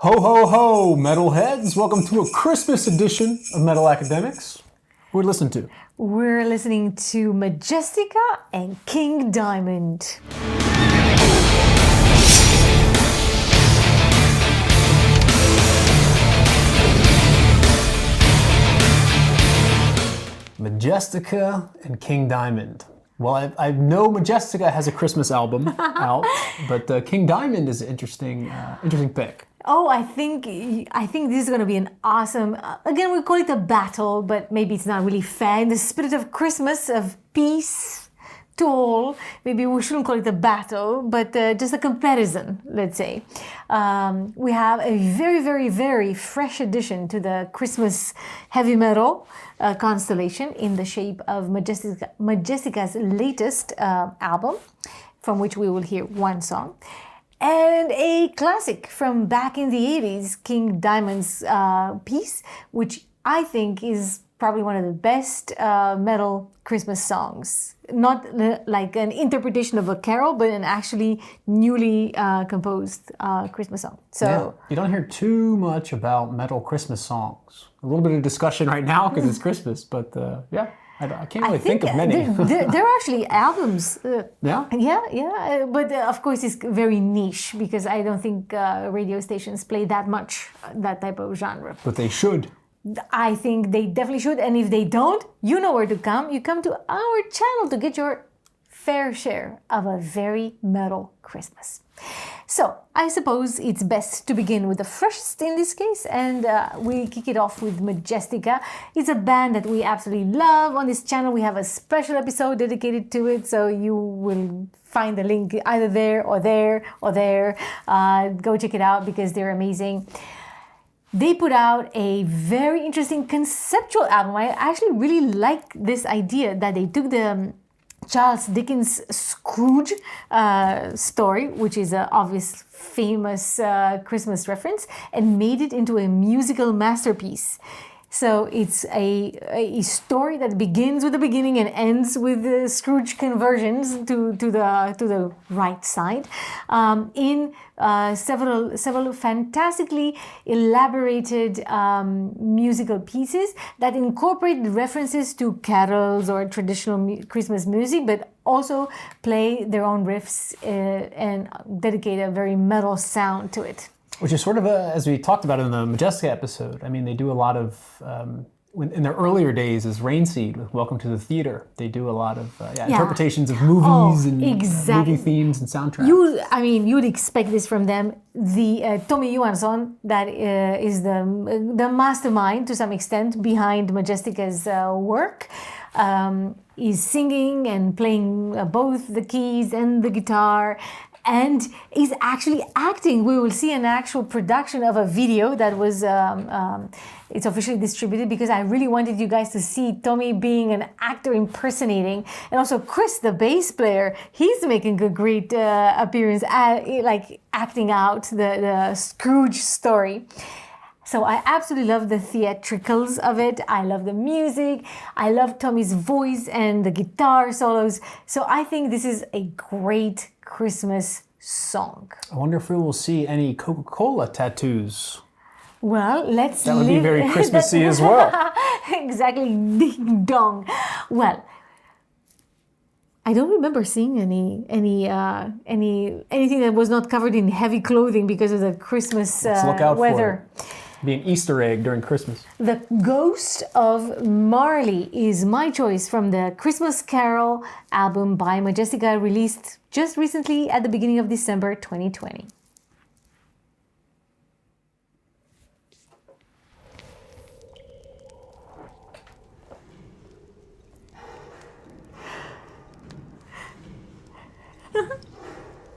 Ho, ho, ho, metalheads. Welcome to a Christmas edition of Metal Academix. Who are we listening to? We're listening to Majestica and King Diamond. Majestica and King Diamond. Well, I know Majestica has a Christmas album out, but King Diamond is an interesting pick. Oh, I think this is going to be an awesome. Again, we call it a battle, but maybe it's not really fair. In the spirit of Christmas, of peace to all, maybe we shouldn't call it a battle, but just a comparison. Let's say we have a very, very, very fresh addition to the Christmas heavy metal constellation in the shape of Majestica's latest album, from which we will hear one song. And a classic from back in the 80s, King Diamond's piece, which I think is probably one of the best metal Christmas songs. Not like an interpretation of a carol, but an actually newly composed Christmas song. So yeah, you don't hear too much about metal Christmas songs. A little bit of discussion right now because it's Christmas, but yeah. I can't really think of many. There are actually albums. Yeah? Yeah. But of course, it's very niche because I don't think radio stations play that much that type of genre. But they should. I think they definitely should. And if they don't, you know where to come. You come to our channel to get your fair share of a very metal Christmas. So I suppose it's best to begin with the freshest in this case, and we kick it off with Majestica. It's a band that we absolutely love. On this channel we have a special episode dedicated to it, so you will find the link either there or there or there. Go check it out because they're amazing. They put out a very interesting conceptual album. I actually really like this idea that they took the Charles Dickens' Scrooge story, which is an obvious famous Christmas reference, and made it into a musical masterpiece. So it's a story that begins with the beginning and ends with the Scrooge conversions to the right side, in several fantastically elaborated musical pieces that incorporate references to carols or traditional Christmas music, but also play their own riffs and dedicate a very metal sound to it. Which is sort of, as we talked about in the Majestica episode, I mean, they do a lot of, in their earlier days as Rainseed with Welcome to the Theater, they do a lot of interpretations of movies and movie themes and soundtracks. You would expect this from them. The Tommy Johansson, that is the mastermind to some extent behind Majestica's work, is singing and playing both the keys and the guitar, and is actually acting. We will see an actual production of a video that was it's officially distributed because I really wanted you guys to see Tommy being an actor impersonating, and also Chris, the bass player, he's making a great appearance, like acting out the Scrooge story. So I absolutely love the theatricals of it. I love the music. I love Tommy's voice and the guitar solos. So I think this is a great Christmas song. I wonder if we will see any Coca-Cola tattoos. Well, that would be very Christmassy as well. Exactly, ding dong. Well, I don't remember seeing anything that was not covered in heavy clothing because of the Christmas Let's look out weather. For it. Be an Easter egg during Christmas. The Ghost of Marley is my choice from the Christmas Carol album by Majestica, released just recently at the beginning of December 2020.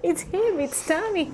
It's him, it's Tommy.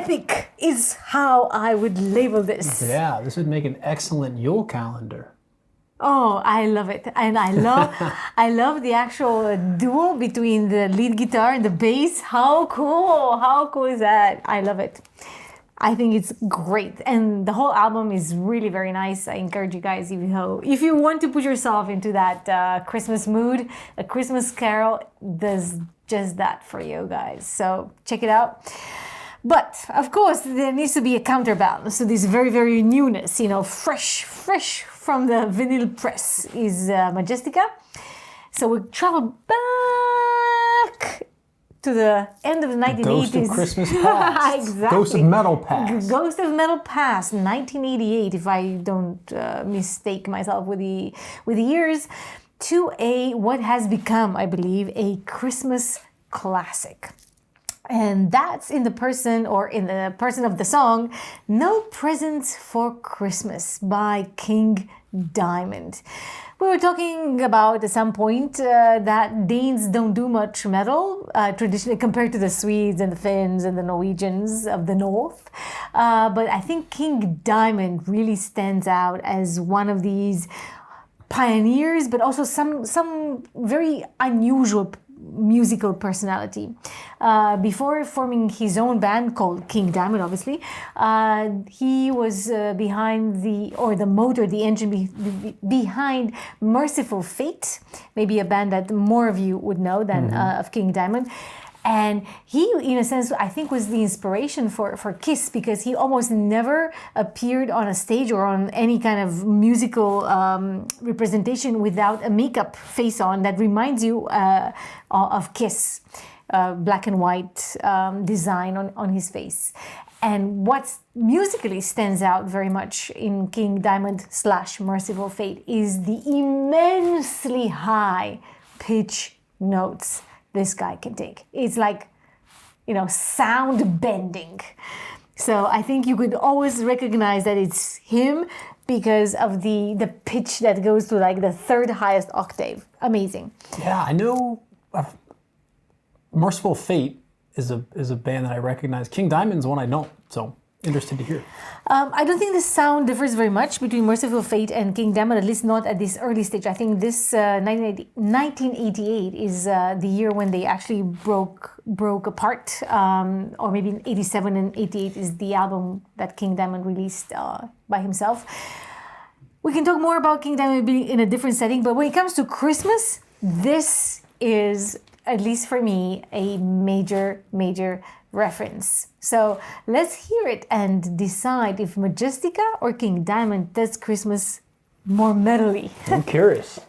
epic is how I would label this. Yeah, this would make an excellent Yule calendar. Oh, I love it. And I love the actual duo between the lead guitar and the bass. How cool. How cool is that? I love it. I think it's great. And the whole album is really very nice. I encourage you guys, if you want to put yourself into that Christmas mood, A Christmas Carol does just that for you guys. So check it out. But of course, there needs to be a counterbalance to this very, very newness, fresh from the vinyl press is Majestica. So we travel back to the end of the 1980s. Ghost of Christmas Past. Exactly. Ghost of Metal Past. Ghost of Metal Past, 1988, if I don't mistake myself with the years, to what has become, I believe, a Christmas classic. And that's in the person of the song, No Presents for Christmas by King Diamond. We were talking about at some point that Danes don't do much metal, traditionally compared to the Swedes and the Finns and the Norwegians of the north. But I think King Diamond really stands out as one of these pioneers, but also some very unusual musical personality. Before forming his own band called King Diamond, obviously, he was behind the engine behind Merciful Fate, maybe a band that more of you would know than of King Diamond. And he, in a sense, I think was the inspiration for Kiss, because he almost never appeared on a stage or on any kind of musical representation without a makeup face on that reminds you of Kiss, black and white design on his face. And what musically stands out very much in King Diamond / Merciful Fate is the immensely high pitch notes this guy can take. It's like, sound bending. So I think you could always recognize that it's him because of the pitch that goes to like the third highest octave. Amazing. Yeah, I know Merciful Fate is a band that I recognize. King Diamond's one I don't, so interested to hear. I don't think the sound differs very much between Merciful Fate and King Diamond, at least not at this early stage. I think this 1988 is the year when they actually broke apart, or maybe in 87 and 88 is the album that King Diamond released by himself. We can talk more about King Diamond in a different setting, but when it comes to Christmas, this is, at least for me, a major reference. So let's hear it and decide if Majestica or King Diamond does Christmas more metally. I'm curious.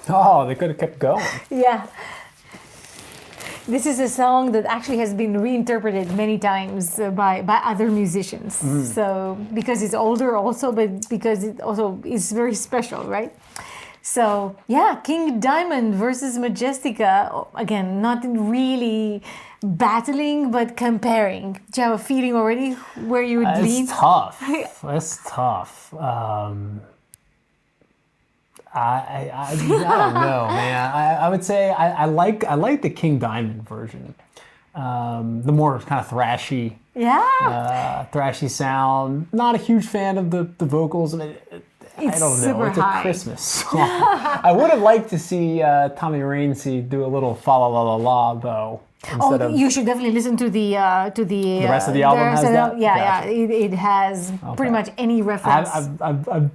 Oh, they could have kept going. Yeah. This is a song that actually has been reinterpreted many times by other musicians. So because it's older also, but because it also is very special, right? So yeah, King Diamond versus Majestica. Again, not really battling, but comparing. Do you have a feeling already where you would lean? It's tough. It's tough. I don't know, man. I would say I like the King Diamond version. The more kind of thrashy, thrashy sound. Not a huge fan of the vocals. I don't know. Super It's high. a Christmas song. I would have liked to see Tommy Rainseed do a little fa la la la la though. Oh, you should definitely listen to the rest of the album has that? Yeah, Gotcha. It has pretty much any reference.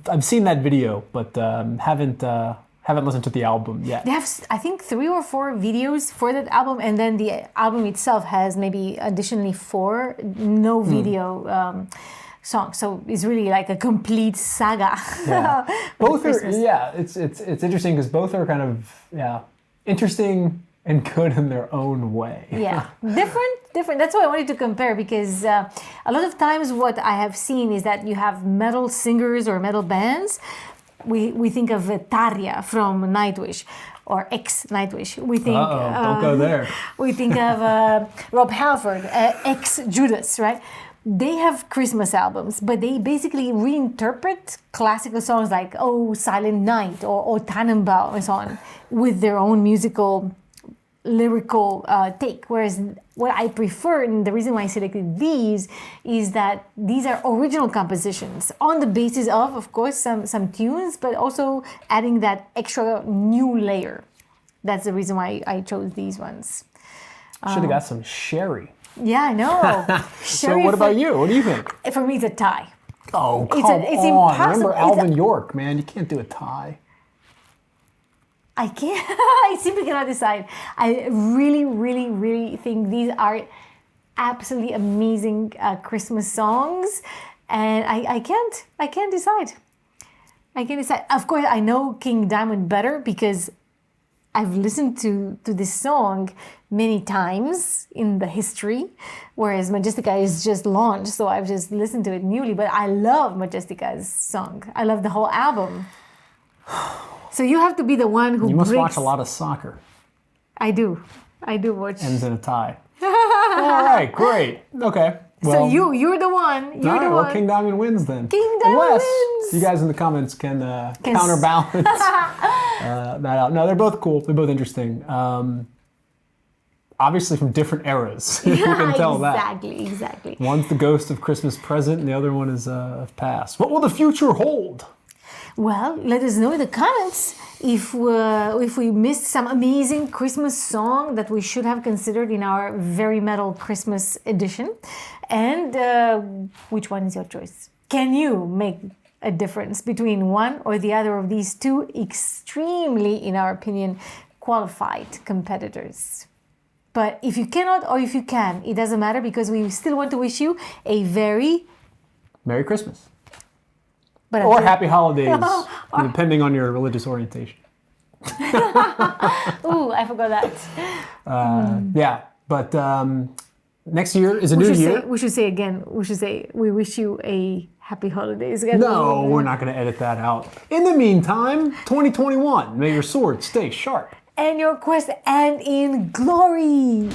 I've seen that video, but haven't listened to the album yet. They have, I think, 3 or 4 videos for that album, and then the album itself has maybe additionally 4 no video songs. So it's really like a complete saga. Yeah. Both are. Christmas. Yeah, it's interesting because both are kind of interesting and good in their own way. Yeah, different. That's why I wanted to compare, because a lot of times what I have seen is that you have metal singers or metal bands. We think of Tarja from Nightwish or ex-Nightwish. We think don't go there. We think of Rob Halford, ex-Judas, right? They have Christmas albums, but they basically reinterpret classical songs like Silent Night or Tannenbaum and so on with their own musical lyrical take, whereas what I prefer, and the reason why I selected these, is that these are original compositions on the basis of course, some tunes, but also adding that extra new layer. That's the reason why I chose these ones. Should have got some sherry. Yeah, I know. So what about you? What do you think? For me, it's a tie. Oh, come It's on. impossible. Remember Alvin York, man. You can't do a tie. I can't. I simply cannot decide. I really, really, really think these are absolutely amazing Christmas songs, and I can't decide. I can't decide. Of course, I know King Diamond better because I've listened to this song many times in the history, whereas Majestica is just launched, so I've just listened to it newly. But I love Majestica's song. I love the whole album. So you have to be the one who You must breaks... watch a lot of soccer. I do watch. Ends in a tie. All right, great. Okay. Well, So you're the one. You're all right, the well, one. King Diamond wins then. King Diamond Unless wins. you guys in the comments can counterbalance that out. No, they're both cool. They're both interesting. Obviously from different eras. You can tell that. Exactly. One's the ghost of Christmas present, and the other one is of past. What will the future hold? Well, let us know in the comments if we missed some amazing Christmas song that we should have considered in our very metal Christmas edition, and which one is your choice? Can you make a difference between one or the other of these two extremely, in our opinion, qualified competitors? But if you cannot or if you can, it doesn't matter, because we still want to wish you a very Merry Christmas. but Or Happy Holidays, depending on your religious orientation. Ooh, I forgot that. Yeah, but next year is a new year. We should say again. We should say we wish you a happy holidays again. No, we're not going to edit that out. In the meantime, 2021, may your sword stay sharp. And your quest end in glory.